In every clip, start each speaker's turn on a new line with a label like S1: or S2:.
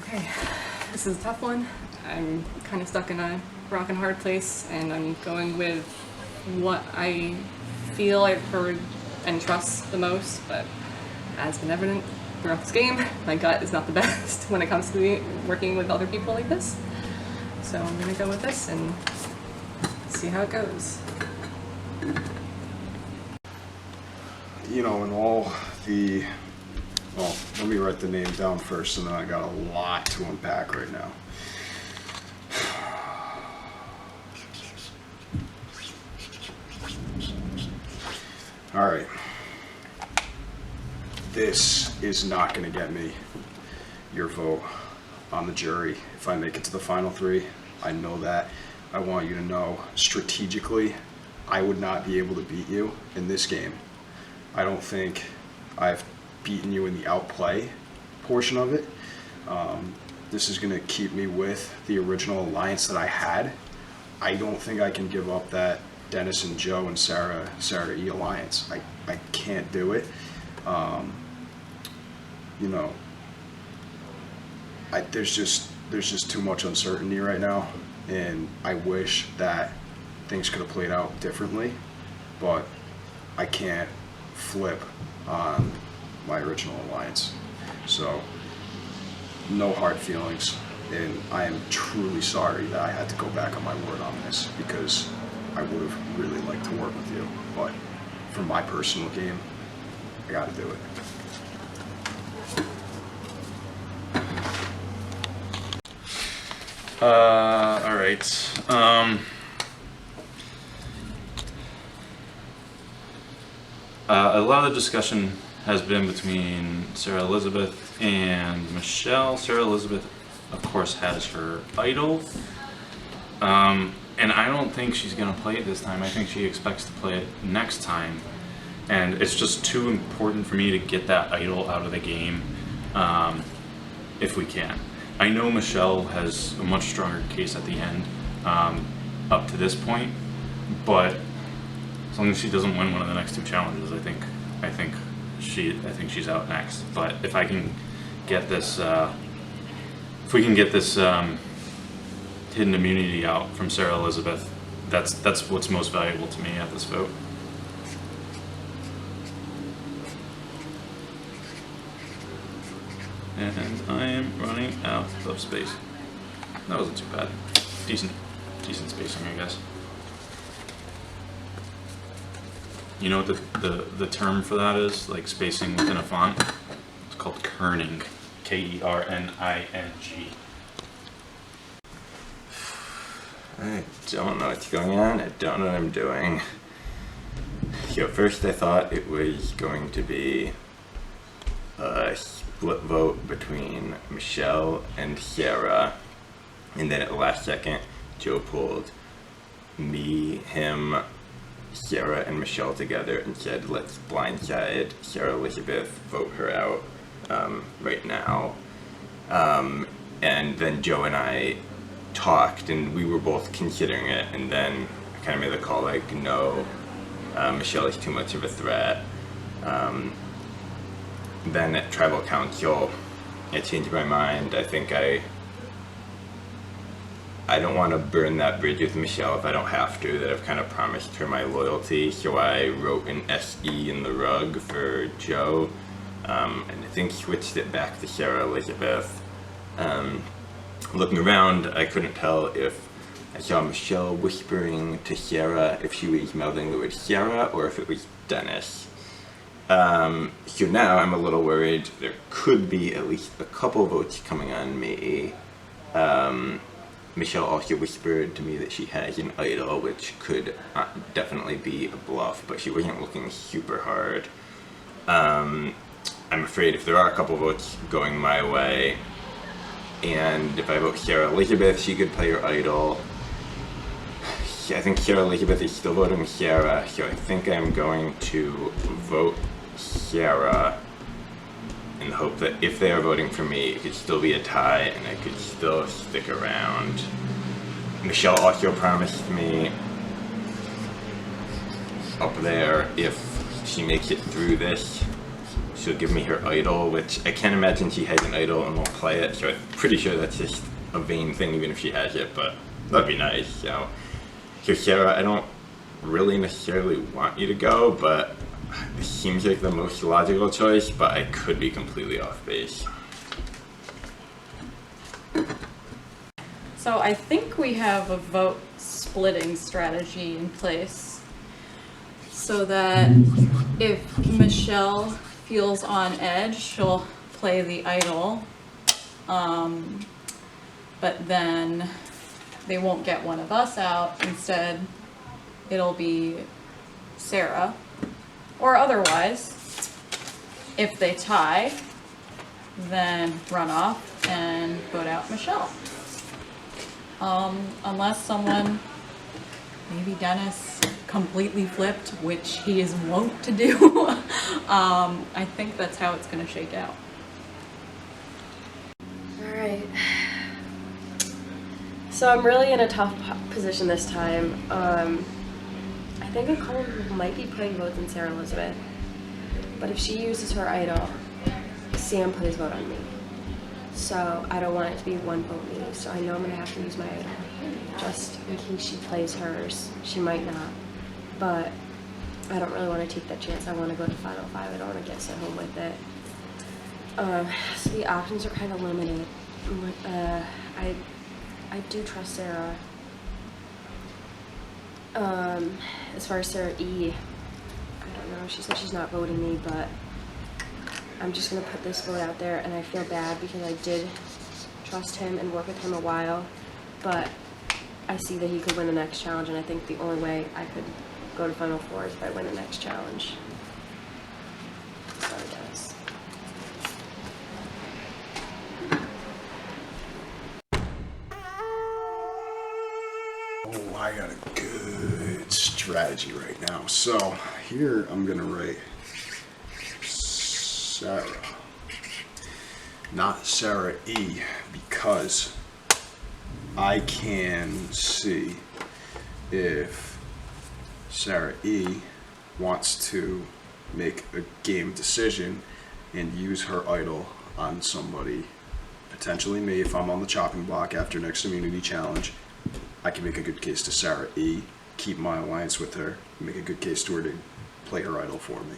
S1: Okay, this is a tough one. I'm kind of stuck in a rock and hard place, and I'm going with what I feel I've heard and trust the most, but as been evident throughout this game, my gut is not the best when it comes to working with other people like this. So I'm gonna go with this and see how it goes.
S2: You know, in all the, well, let me write the name down first, and then I got a lot to unpack right now. All right. This is not going to get me your vote on the jury if I make it to the final three. I know that. I want you to know strategically, I would not be able to beat you in this game. I don't think I've beaten you in the outplay portion of it. This is going to keep me with the original alliance that I had. I don't think I can give up that Dennis and Joe and Sarah E alliance. I can't do it. You know, there's just too much uncertainty right now, and I wish that things could have played out differently, but I can't flip on my original alliance. So no hard feelings, and I am truly sorry that I had to go back on my word on this, because I would have really liked to work with you, but for my personal game, I gotta do it.
S3: All right. A lot of the discussion has been between Sarah Elizabeth and Michelle. Sarah Elizabeth, of course, has her idol. And I don't think she's going to play it this time. I think she expects to play it next time. And it's just too important for me to get that idol out of the game if we can. I know Michelle has a much stronger case at the end up to this point, but as long as she doesn't win one of the next two challenges, I think she's out next. But if I can get this, if we can get this hidden immunity out from Sarah Elizabeth, that's what's most valuable to me at this vote. And I am running out of space. That wasn't too bad. Decent spacing, I guess. You know what the term for that is? Like spacing within a font? It's called kerning. Kerning.
S4: I don't know what's going on. I don't know what I'm doing. So first I thought it was going to be a split vote between Michelle and Sarah, and then at the last second Joe pulled me, him, Sarah, and Michelle together and said, let's blindside Sarah Elizabeth, vote her out right now. And then Joe and I talked, and we were both considering it, and then I kind of made the call like, no, Michelle is too much of a threat. Then at Tribal Council, I changed my mind. I think I don't want to burn that bridge with Michelle if I don't have to, that I've kind of promised her my loyalty, so I wrote an SE in the rug for Joe, and I think switched it back to Sarah Elizabeth. Looking around, I couldn't tell if I saw Michelle whispering to Sarah if she was mouthing the word Sarah or if it was Dennis. So now I'm a little worried there could be at least a couple votes coming on me. Michelle also whispered to me that she has an idol, which could definitely be a bluff, but she wasn't looking super hard. I'm afraid if there are a couple votes going my way, and if I vote Sarah Elizabeth, she could play her idol. I think Sarah Elizabeth is still voting Sarah, so I think I'm going to vote Sarah in the hope that if they are voting for me, it could still be a tie and I could still stick around. Michelle also promised me up there, if she makes it through this, she'll give me her idol, which I can't imagine she has an idol and won't play it, so I'm pretty sure that's just a vain thing even if she has it, but that'd be nice. So Sarah, I don't really necessarily want you to go, but it seems like the most logical choice, but I could be completely off base.
S5: So I think we have a vote splitting strategy in place so that if Michelle feels on edge, she'll play the idol, but then they won't get one of us out. Instead, it'll be Sarah. Or otherwise, if they tie, then run off and vote out Michelle. Unless someone, maybe Dennis, completely flipped, which he is wont to do. I think that's how it's going to shake out.
S6: Alright. So I'm really in a tough position this time. I think a couple people might be putting votes in Sarah Elizabeth, but if she uses her idol, Sam put his vote on me. So I don't want it to be one vote me, so I know I'm gonna have to use my idol. Just in case she plays hers. She might not. But I don't really want to take that chance. I want to go to Final 5. I don't want to get sent home with it. So the options are kind of limited. I do trust Sarah. As far as Sarah E, I don't know. She said she's not voting me, but I'm just gonna put this vote out there, and I feel bad because I did trust him and work with him a while, but I see that he could win the next challenge, and I think the only way I could go to Final 4 is if I win the next challenge. Sorry, guys.
S2: Oh, I got a good strategy right now. So here I'm gonna write Sarah, not Sarah E, because I can see if Sarah E wants to make a game decision and use her idol on somebody, potentially me, if I'm on the chopping block after next immunity challenge. I can make a good case to Sarah E, keep my alliance with her, make a good case to her to play her idol for me.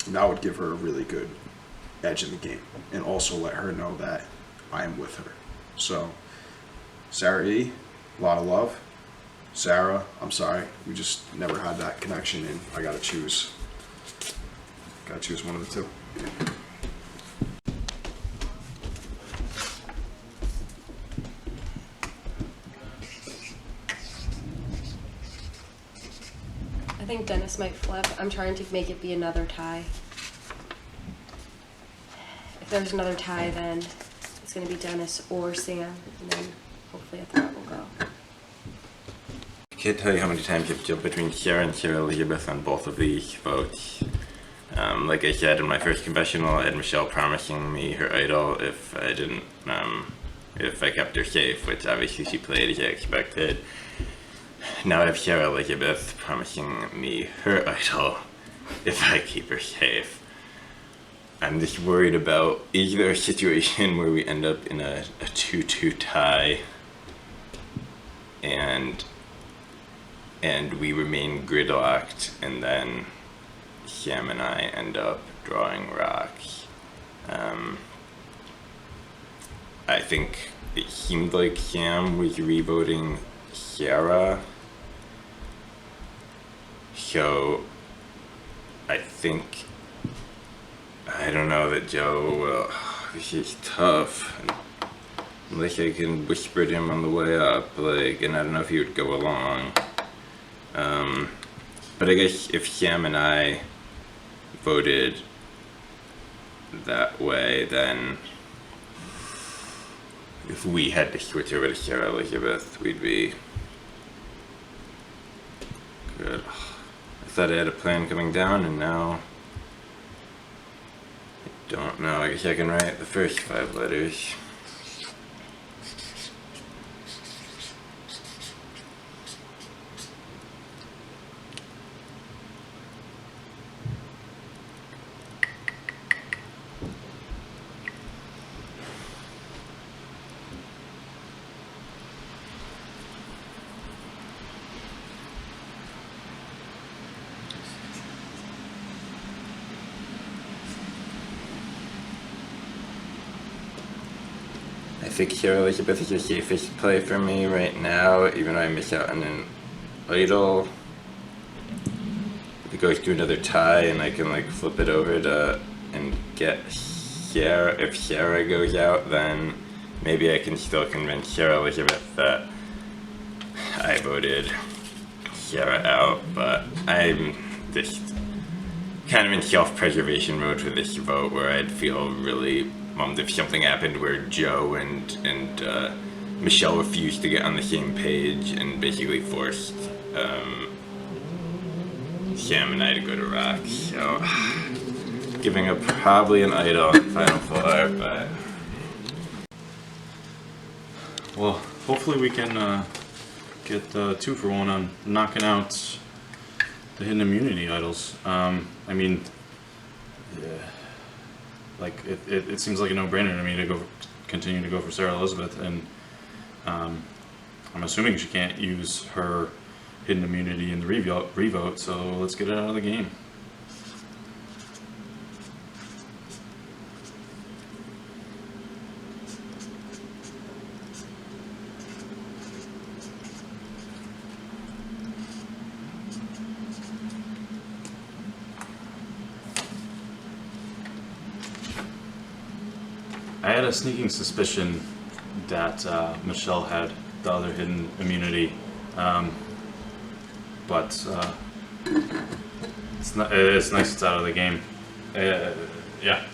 S2: That would give her a really good edge in the game, and also let her know that I am with her. So, Sarah E, a lot of love. Sarah, I'm sorry, we just never had that connection, and I gotta choose one of the two.
S6: I think Dennis might flip. I'm trying to make it be another tie. If there's another tie, then it's going to be Dennis or Sam, and then hopefully a third will go.
S4: I can't tell you how many times I've jumped between Sarah and Sarah Elizabeth on both of these votes. Like I said in my first confessional, I had Michelle promising me her idol if I didn't, if I kept her safe, which obviously she played as I expected. Now I have Sarah Elizabeth promising me her idol if I keep her safe. I'm just worried about, is there a situation where we end up in a 2-2 tie and we remain gridlocked, and then Sam and I end up drawing rocks. I think it seemed like Sam was re-voting Sarah, so I think, I don't know that Joe will. This is tough. Unless I can whisper to him on the way up, like, and I don't know if he would go along. But I guess if Sam and I voted that way, then if we had to switch over to Sarah Elizabeth, we'd be Good. I thought I had a plan coming down, and now I don't know. I guess I can write the first 5 letters. I think Hero Elizabeth is the safest play for me right now, even though I miss out on an idol. If it goes to another tie and I can like flip it over to and get Sarah, if Sarah goes out, then maybe I can still convince Sarah Elizabeth that I voted Sarah out, but I'm just kind of in self-preservation mode for this vote, where I'd feel really bummed if something happened where Joe and Michelle refused to get on the same page and basically forced Sam and I to go to Rock. So giving up probably an idol in Final Four, but
S3: Well, hopefully we can get 2 for 1 on knocking out the hidden immunity idols. I mean, yeah, like it seems like a no-brainer to me to continue to go for Sarah Elizabeth, and I'm assuming she can't use her hidden immunity in the revote, so let's get it out of the game. I had a sneaking suspicion that Michelle had the other hidden immunity, but it's nice it's out of the game. Yeah.